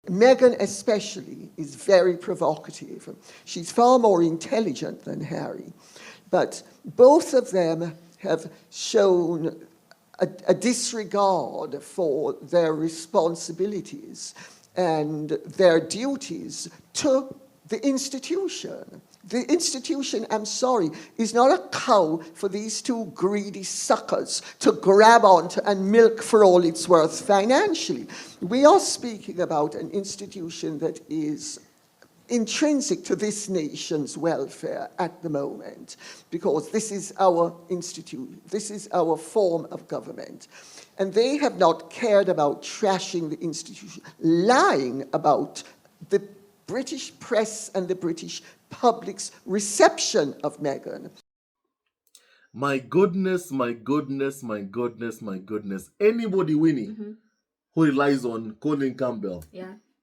Meghan especially is very provocative. She's far more intelligent than Harry. But both of them have shown a disregard for their responsibilities and their duties to the institution. The institution, I'm sorry, is not a cow for these two greedy suckers to grab onto and milk for all it's worth financially. We are speaking about an institution that is intrinsic to this nation's welfare at the moment, because this is our institute, this is our form of government. And they have not cared about trashing the institution, lying about the British press and the British public's reception of Meghan. My goodness, my goodness, my goodness, my goodness. Anybody, Winnie, who relies on Colin Campbell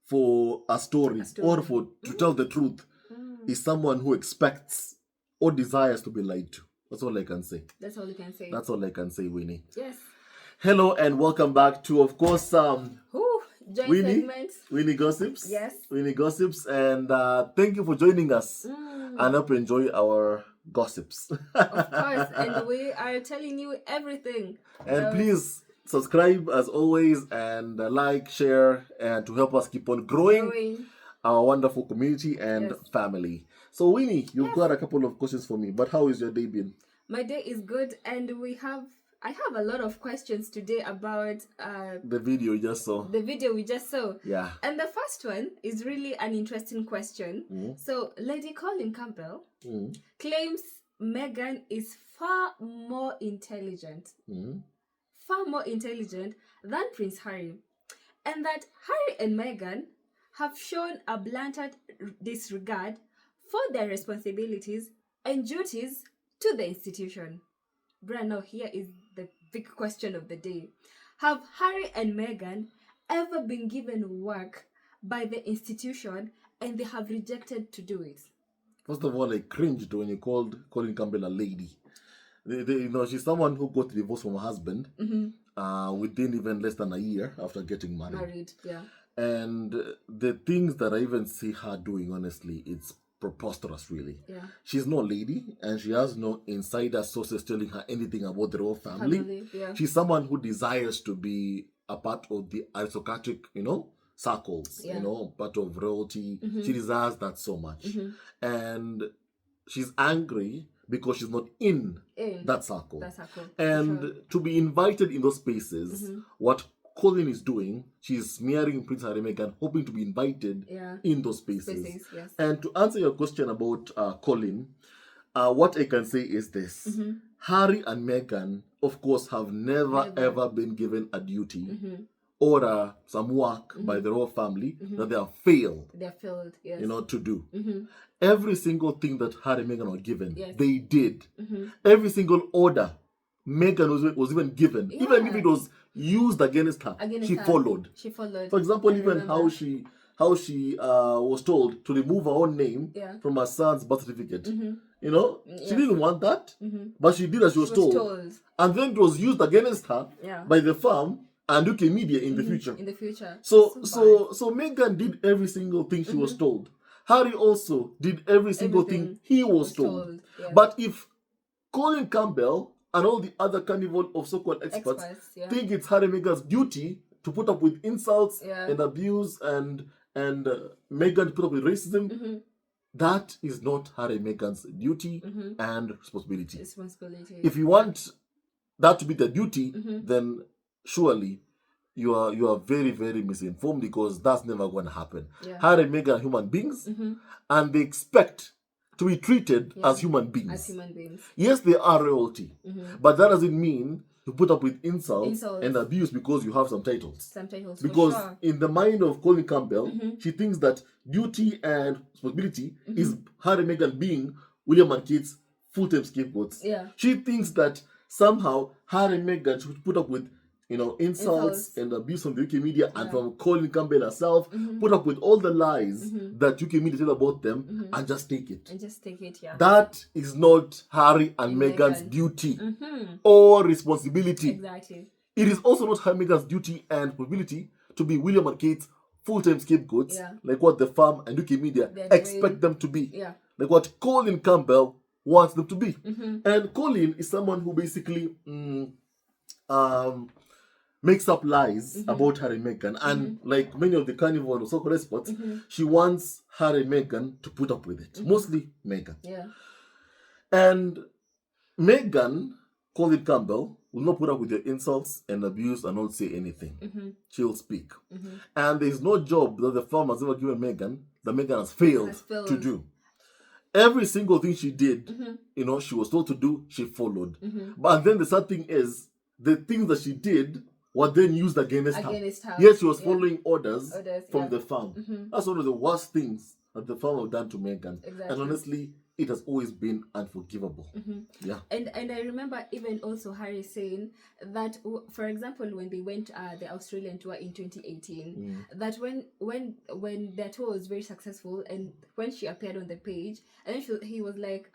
for a story or to tell the truth is someone who expects or desires to be lied to. That's all I can say. That's all you can say. That's all I can say, Winnie. Yes. Hello and welcome back to, of course, Winnie Gossips. Yes. Winnie Gossips, and thank you for joining us. And I hope you enjoy our gossips. Of course, and we are telling you everything. And please subscribe as always, and like, share, and to help us keep on growing our wonderful community and family. So Winnie, you've got a couple of questions for me, but how is your day been? My day is good, and I have a lot of questions today about the video you just saw. The video we just saw. Yeah. And the first one is really an interesting question. So Lady Colin Campbell claims Meghan is far more intelligent than Prince Harry, and that Harry and Meghan have shown a blatant disregard for their responsibilities and duties to the institution. Now here is the big question of the day. Have Harry and Meghan ever been given work by the institution and they have rejected to do it? First of all, I cringed when you called Colin Campbell a lady. She's someone who got divorced from her husband within even less than a year after getting married. And the things that I even see her doing, honestly, it's preposterous, really. She's no lady, and she has no insider sources telling her anything about the royal family. She's someone who desires to be a part of the aristocratic, circles, part of royalty. She desires that so much. And she's angry because she's not in that circle. And to be invited in those spaces, what Colin is doing, she's smearing Prince Harry and Meghan, hoping to be invited in those spaces. And to answer your question about Colin, what I can say is this. Harry and Meghan, of course, have never ever been given a duty or some work by the royal family that they have failed. To do. Every single thing that Harry and Meghan were given, they did. Every single order Meghan was even given, even if it was used against her, she followed. For example, even how she was told to remove her own name from her son's birth certificate. She didn't want that, but she did as she was told. And then it was used against her by the firm and UK media in the future. So Meghan did every single thing she was told. Harry also did every single thing he was told. But if Colin Campbell and all the other carnival of so-called experts think it's Harry and Meghan's duty to put up with insults and abuse and Meghan to put up with racism, that is not Harry and Meghan's duty and responsibility. If you want that to be the duty, then surely you are very, very misinformed, because that's never going to happen. Harry and Meghan are human beings, and they expect to be treated as human beings. Yes, they are royalty, but that doesn't mean you put up with insults and abuse because you have some titles. Because in the mind of Colin Campbell, she thinks that duty and responsibility is Harry and Meghan being William and Kate's full-time scapegoats. She thinks that somehow Harry and Meghan should put up with insults and abuse from the UK media and from Colin Campbell herself, put up with all the lies that UK media tell about them and just take it. That is not Harry and Meghan's duty or responsibility. It is also not Harry and Meghan's duty and responsibility to be William and Kate's full-time scapegoats, Yeah. like what the farm and UK media They're expect doing. them to be. Yeah. Like what Colin Campbell wants them to be. Mm-hmm. And Colin is someone who basically makes up lies about Harry and Meghan. And like many of the carnival and so-called experts, she wants Harry and Meghan to put up with it. Mostly Meghan. Yeah. And Meghan, Colin Campbell, will not put up with your insults and abuse and not say anything. She'll speak. And there's no job that the firm has ever given Meghan that Meghan has failed to do. Every single thing she did, she was told to do, she followed. But then the sad thing is, the things that she did were then used against her. Yes, she was following orders from the firm. That's one of the worst things that the firm have done to Meghan. Exactly. And honestly, it has always been unforgivable. Yeah. And I remember even also Harry saying that, for example, when they went the Australian tour in 2018, that when their tour was very successful, and when she appeared on the page, and he was like,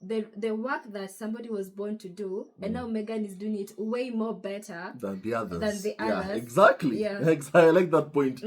the work that somebody was born to do, and now Meghan is doing it way more better than the others. Yeah, exactly. Yeah. I like that point.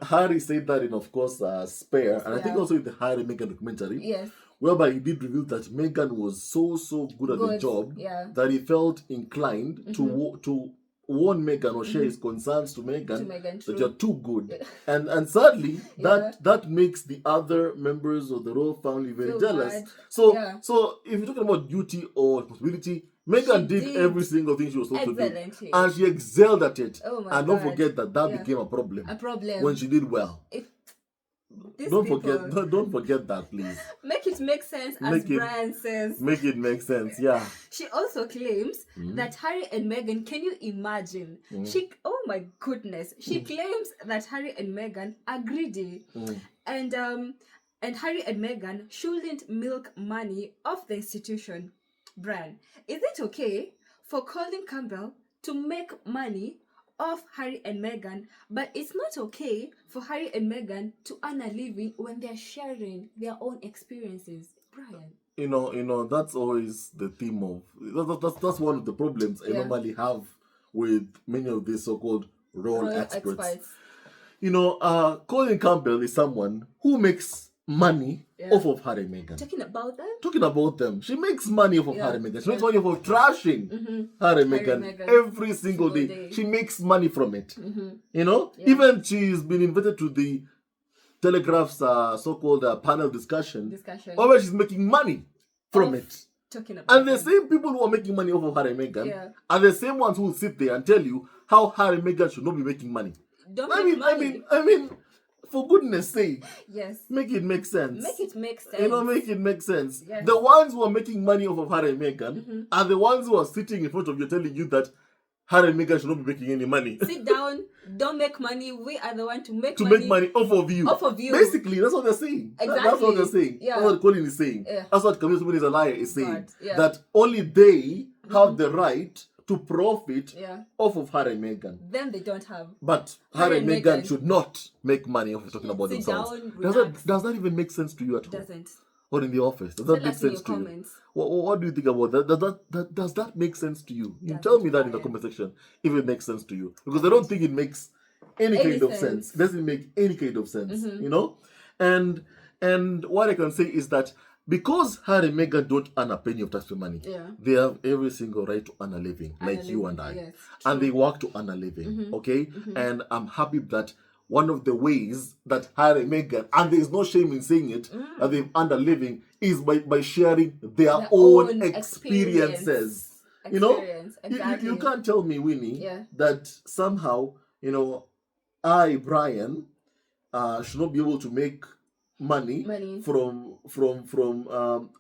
Harry said that in, of course, Spare, and I think also in the Harry Meghan documentary. Yes. Whereby he did reveal that Meghan was so good at the job that he felt inclined to warn Meghan or share his concerns to Meghan that you're too good. And sadly, that makes the other members of the royal family very jealous. Bad. So if you're talking about duty or responsibility, Meghan did every single thing she was supposed to do. And she excelled at it. And don't forget that became a problem. When she did well. Don't forget that, please. Make it make sense, as Brian says. Make it make sense, yeah. She also claims that Harry and Meghan, can you imagine? Oh my goodness. She claims that Harry and Meghan are greedy. And Harry and Meghan shouldn't milk money off the institution. Brian, is it okay for Colin Campbell to make money off Harry and Meghan, but it's not okay for Harry and Meghan to earn a living when they're sharing their own experiences? Brian, that's always the theme of that's one of the problems I normally have with many of these so-called royal experts. Colin Campbell is someone who makes money off of Harry and Meghan. Talking about them. She makes money off of Harry and Meghan. She makes money off of trashing Harry and Meghan every single day. She makes money from it. Even she's been invited to the Telegraph's so-called panel discussion where she's making money from it. And the same people who are making money off of Harry and Meghan are the same ones who will sit there and tell you how Harry and Meghan should not be making money. I mean, for goodness sake, make it make sense. Make it make sense. Make it make sense. Yes. The ones who are making money off of Harry and Meghan are the ones who are sitting in front of you telling you that Harry and Meghan should not be making any money. Sit down, don't make money. We are the one to make money off of you. Basically, that's what they're saying. Exactly. That's what they're saying. Yeah. That's what Colin is saying. Yeah. That's what Camille is a liar is saying. Yeah. That only they have the right to profit off of Harry and Meghan. Them they don't have. But Harry and Meghan should not make money off of talking about themselves. Does that even make sense to you at all? Doesn't. Or in the office? Does that make sense to you? What do you think about that? Does that make sense to you? You tell me that in the comment section if it makes sense to you. Because I don't think it makes any kind of sense. It doesn't make any kind of sense. And what I can say is that because Harry and Meghan don't earn a penny of taxpayer money, they have every single right to earn a living, you and I. Yes, and they work to earn a living, okay? And I'm happy that one of the ways that Harry and Meghan, and there's no shame in saying it, that they've earned a living is by sharing their own experiences. Exactly. You can't tell me, Winnie, that somehow, I, Brian, should not be able to make money from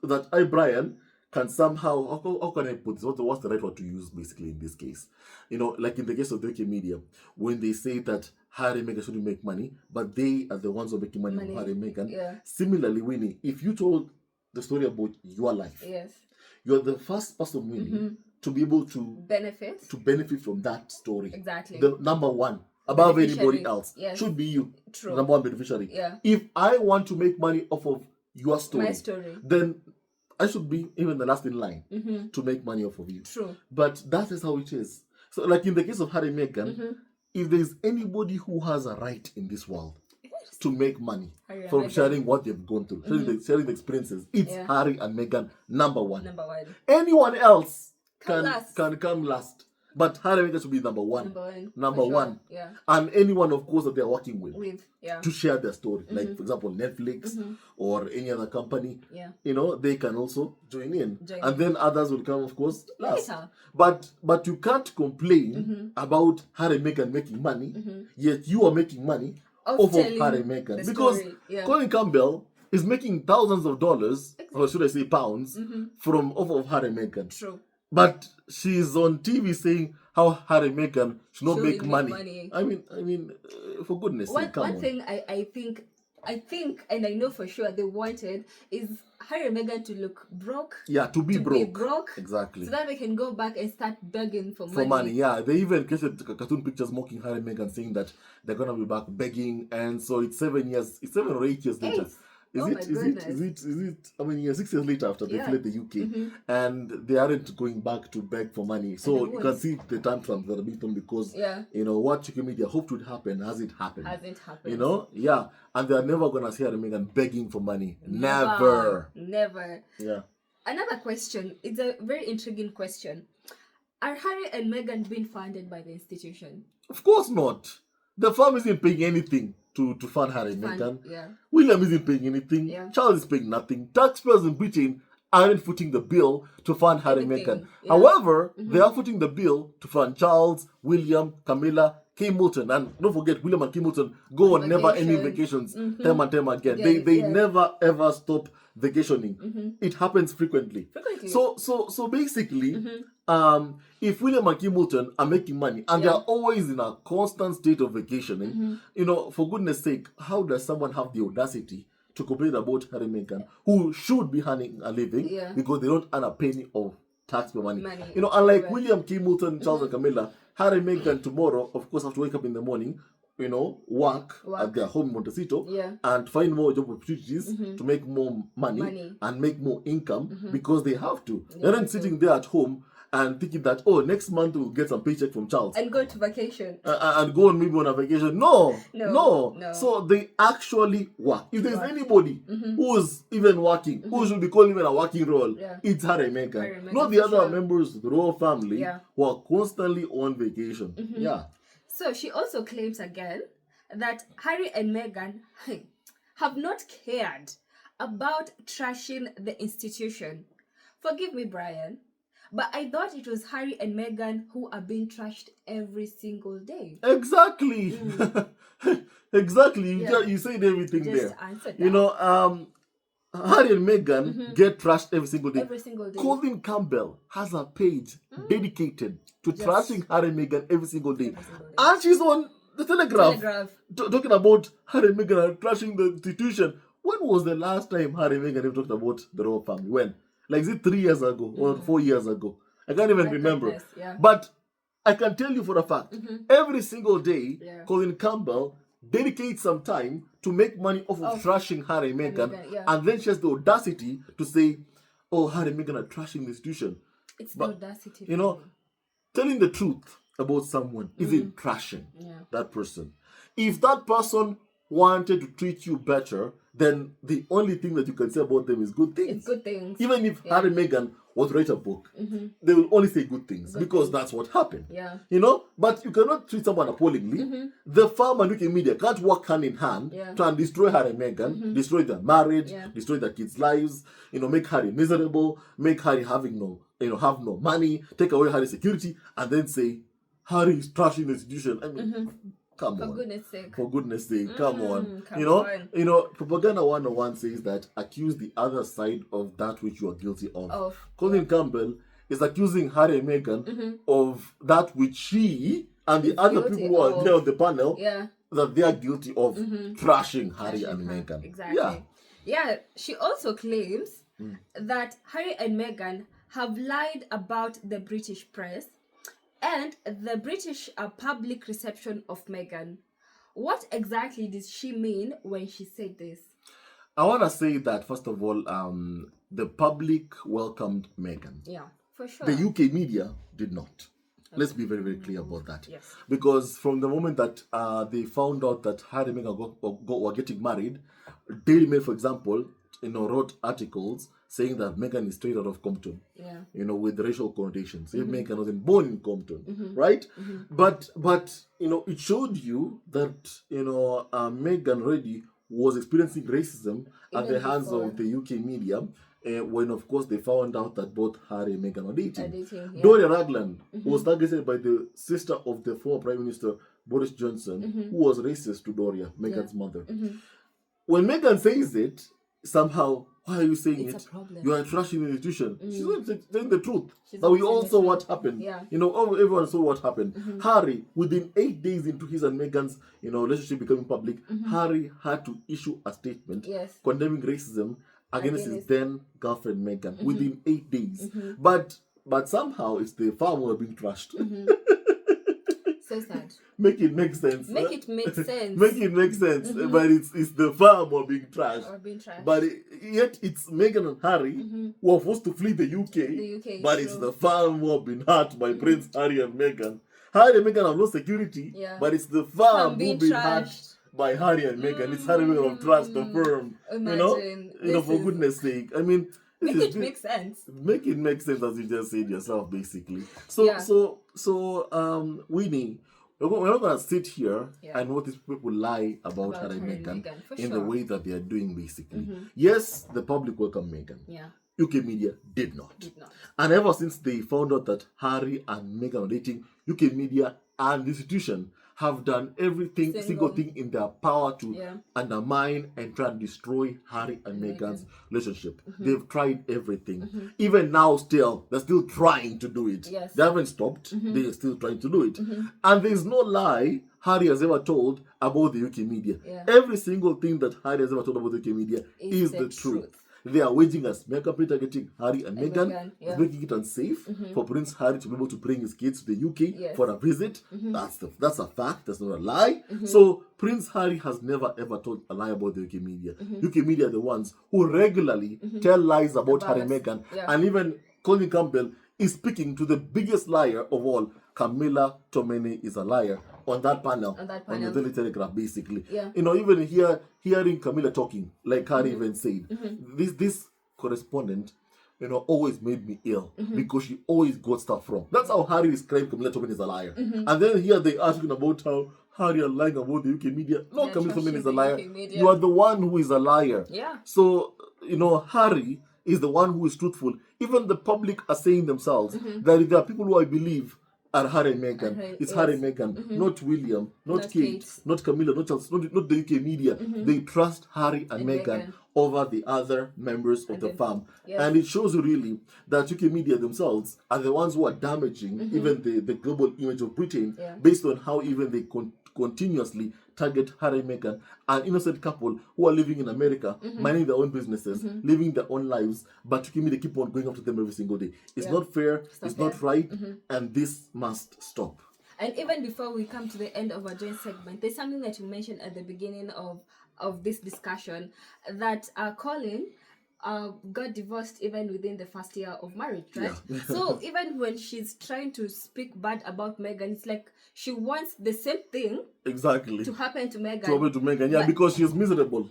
that I, Brian, can somehow, how can I put this? What's the right word to use basically in this case? Like in the case of the UK media, when they say that Harry and Meghan shouldn't make money, but they are the ones who are making money from Harry and Meghan. Similarly, Winnie, if you told the story about your life, you're the first person, Winnie, to be able to benefit from that story. Exactly. The number one, above anybody else, should be you. True. The number one beneficiary. If I want to make money off of your story, my story, then I should be even the last in line to make money off of you. True. But that is how it is. So, like in the case of Harry and Meghan, if there's anybody who has a right in this world to make money Harry from and sharing what they've gone through, sharing the experiences, it's Harry and Meghan, number one. Anyone else can come last. But Harry and Meghan should be number one. Number one. Yeah. And anyone, of course, that they're working with yeah. to share their story. Like, for example, Netflix or any other company, yeah. they can also join in. And then others will come, of course, last. But you can't complain about Harry and Meghan making money, yet you are making money off of Harry and Meghan. Because Colin Campbell is making thousands of dollars, or should I say pounds, from off of Harry and Meghan. True. But she's on TV saying how Harry and Meghan should not make money. I mean, for goodness sake, one thing I think, and I know for sure they wanted is Harry and Meghan to look broke. Yeah, to be broke. Exactly. So that they can go back and start begging for money. For money, yeah. They even created cartoon pictures mocking Harry and Meghan, saying that they're gonna be back begging, and so it's 7 or 8 years later. Is it? I mean, 6 years later after they fled the UK, and they aren't going back to beg for money. So you can see the tantrums that are being thrown because what Chicken Media hoped would happen hasn't happened. Yeah, and they're never gonna see Harry and Meghan begging for money. Never. Yeah. Another question. It's a very intriguing question. Are Harry and Meghan being funded by the institution? Of course not. The firm isn't paying anything to fund Harry and Meghan. William isn't paying anything. Charles is paying nothing. Taxpayers in Britain aren't footing the bill to fund Harry and Meghan. However, they are footing the bill to fund Charles, William, Camilla, Kate Middleton. And don't forget, William and Kate Middleton go on never ending vacations time and time again. They never ever stop vacationing. It happens frequently. So basically, if William and Kate Middleton are making money and they are always in a constant state of vacationing, for goodness sake, how does someone have the audacity to complain about Harry and Meghan, who should be earning a living because they don't earn a penny of taxpayer money? Unlike William, Kate Middleton, Charles and Camilla, Harry and Meghan tomorrow, of course, have to wake up in the morning, work at their home in Montecito and find more job opportunities to make more money and make more income because they have to. They aren't sitting there at home and thinking that, next month we'll get some paycheck from Charles. And go to vacation. And go on maybe on a vacation. No. So they actually work. If there's anybody who's even working, who should be called even a working role, it's Harry and Meghan. Not the other members of the royal family who are constantly on vacation. So she also claims again that Harry and Meghan have not cared about trashing the institution. Forgive me, Brian, but I thought it was Harry and Meghan who are being trashed every single day. Exactly. Exactly. You said everything there. Harry and Meghan get trashed every single day. Colin Campbell has a page dedicated to trashing Harry and Meghan every single day. And she's on the Telegraph. Talking about Harry and Meghan are trashing the institution. When was the last time Harry and Meghan ever talked about the royal family? When? Like, is it 3 years ago or 4 years ago? I can't even remember. But I can tell you for a fact, every single day, Colin Campbell dedicates some time to make money off of trashing Harry and Meghan. And then she has the audacity to say, Harry and Meghan are trashing the institution. It's the audacity. Telling the truth about someone isn't trashing that person. If that person wanted to treat you better, then the only thing that you can say about them is good things. It's good things. Even if Harry and Meghan was to write a book, they will only say good things because that's what happened. But you cannot treat someone appallingly. The farm and Wikimedia media can't work hand in hand to try and destroy Harry and Meghan, destroy their marriage, destroy their kids' lives, make Harry miserable, make Harry have no money, take away Harry's security, and then say Harry is trashing the institution. I mean, come on. For goodness sake, come on. Propaganda 101 says that accuse the other side of that which you are guilty of. Colin Campbell is accusing Harry and Meghan of that which she and the other people who are there on the panel that they are guilty of trashing Harry and Meghan. Exactly. Yeah, she also claims that Harry and Meghan have lied about the British press and the British public reception of Meghan. What exactly did she mean when she said this? I want to say that, first of all, the public welcomed Meghan. Yeah, for sure. The UK media did not. Let's be very, very clear about that. Yes. Because from the moment that they found out that Harry and Meghan were getting married, Daily Mail, for example, wrote articles saying that Meghan is straight out of Compton. Yeah. With racial connotations. Meghan wasn't born in Compton, right? But it showed you that Meghan already was experiencing racism at the hands of the UK media. When of course they found out that both Harry and Meghan are dating. Doria Ragland was targeted by the sister of the former Prime Minister Boris Johnson, who was racist to Doria, Meghan's mother. When Meghan says it, somehow, why are you saying it's it? A problem. You are trashing the institution. She's not saying the truth. But we all saw what happened. Yeah. Everyone saw what happened. Harry, within 8 days into his and Meghan's relationship becoming public, Harry had to issue a statement condemning racism against his then girlfriend Meghan within 8 days. But somehow it's the farm who are being trashed. So sad. Make it make sense. Make it make sense. Make it make sense. But it's the farm or being trashed. But yet it's Meghan and Harry who are forced to flee the UK. But it's the farm who have been hurt by Prince Harry and Meghan. Harry and Meghan have no security. But it's the farm who have been hurt by Harry and Meghan. It's Harry and Meghan have trashed the firm. Imagine. For goodness sake. I mean, make it make sense. Make it make sense, as you just said yourself, basically. So, Winnie, we're not going to sit here and notice people lie about Harry and Meghan in the way that they are doing, basically. Yes, the public welcome Meghan. Yeah. UK media did not. And ever since they found out that Harry and Meghan are dating, UK media and the institution have done everything, single thing in their power to undermine and try and destroy Harry and Meghan's relationship. They've tried everything. Even now, they're still trying to do it. They haven't stopped. They're still trying to do it. And there's no lie Harry has ever told about the UK media. Every single thing that Harry has ever told about the UK media is the truth. They are waging a smear campaign targeting Harry and Meghan, making it unsafe for Prince Harry to be able to bring his kids to the UK for a visit. That's a fact. That's not a lie. So Prince Harry has never ever told a lie about the UK media. UK media are the ones who regularly tell lies about Harry and Meghan. And even Colin Campbell is speaking to the biggest liar of all. Camilla Tomene is a liar on that panel, on the Daily Telegraph, basically. Even hearing Camilla talking, like Harry even said, this correspondent, always made me ill because she always got stuff wrong. That's how Harry described Camilla Tomene as a liar. And then here they are talking about how Harry are lying about the UK media. No, Camilla Tomene is a liar. You are the one who is a liar. So, Harry is the one who is truthful. Even the public are saying themselves that there are people who I believe are Harry and Meghan. It's Harry and Meghan, not William, not Kate, not Camilla, not Charles, not the UK media. They trust Harry and Meghan over the other members of the firm. And it shows you really that UK media themselves are the ones who are damaging even the global image of Britain based on how even they continuously target Harry and Meghan, an innocent couple who are living in America, minding their own businesses, living their own lives, but UK media keep on going after them every single day. It's not fair, it's not right, and this must stop. And even before we come to the end of our joint segment, there's something that you mentioned at the beginning of this discussion, that Colin got divorced even within the first year of marriage, right? So even when she's trying to speak bad about Meghan, it's like she wants the same thing to happen to Meghan. Because she's miserable.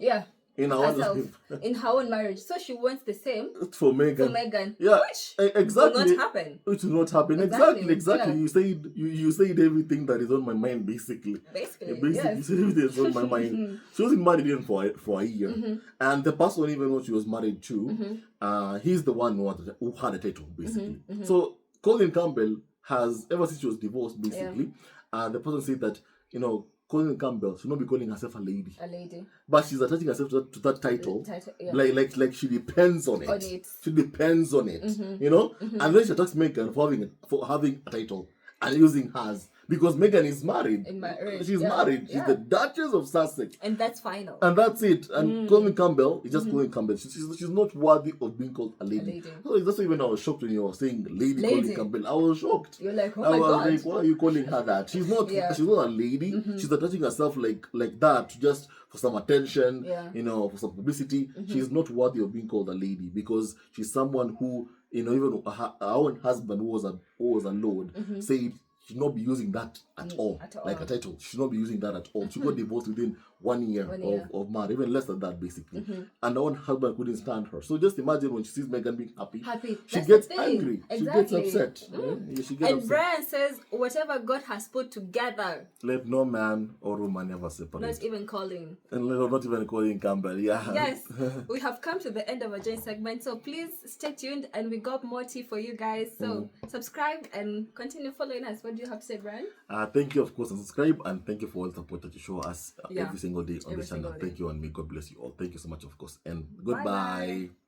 In her own life. In her own marriage. So she wants the same for Meghan. Which will not happen. Which will not happen. Exactly. You said everything that is on my mind, basically. Basically, you said everything that's on my mind. She wasn't married even for a year. And the person even who she was married to, he's the one who had a title, basically. So Colin Campbell has, ever since she was divorced, basically, the person said that, Colin Campbell should not be calling herself a lady. But she's attaching herself to that title. Like she depends on it. She depends on it. And then she attacks Meghan for having a title and using hers. Because Meghan is married. She's married. She's the Duchess of Sussex. And that's final. And that's it. And Colin Campbell is just Colin Campbell. She's not worthy of being called a lady. So that's even I was shocked when you were saying lady. Colin Campbell. I was shocked. You're like, oh my God. Like, why are you calling her that? She's not she's not a lady. She's attaching herself like that just for some attention, for some publicity. She's not worthy of being called a lady because she's someone who, even her own husband who was a lord said should not be using that at all. Like a title. She should not be using that at all. She got divorced within 1 year, of marriage, even less than that, basically. And her own husband couldn't stand her. So just imagine when she sees Meghan being happy. She gets angry. Exactly. She gets upset. Yeah, she gets upset. Brian says, whatever God has put together, let no man or woman ever separate. Not even Colin. And not even Colin Campbell, yeah. Yes, we have come to the end of our joint segment, so please stay tuned and we got more tea for you guys. So subscribe and continue following us. What do you have to say, Brian? Thank you, of course, and subscribe, and thank you for all the support that you show us every single day on the channel. Thank you, and may God bless you all. Thank you so much, of course, and goodbye. Bye-bye.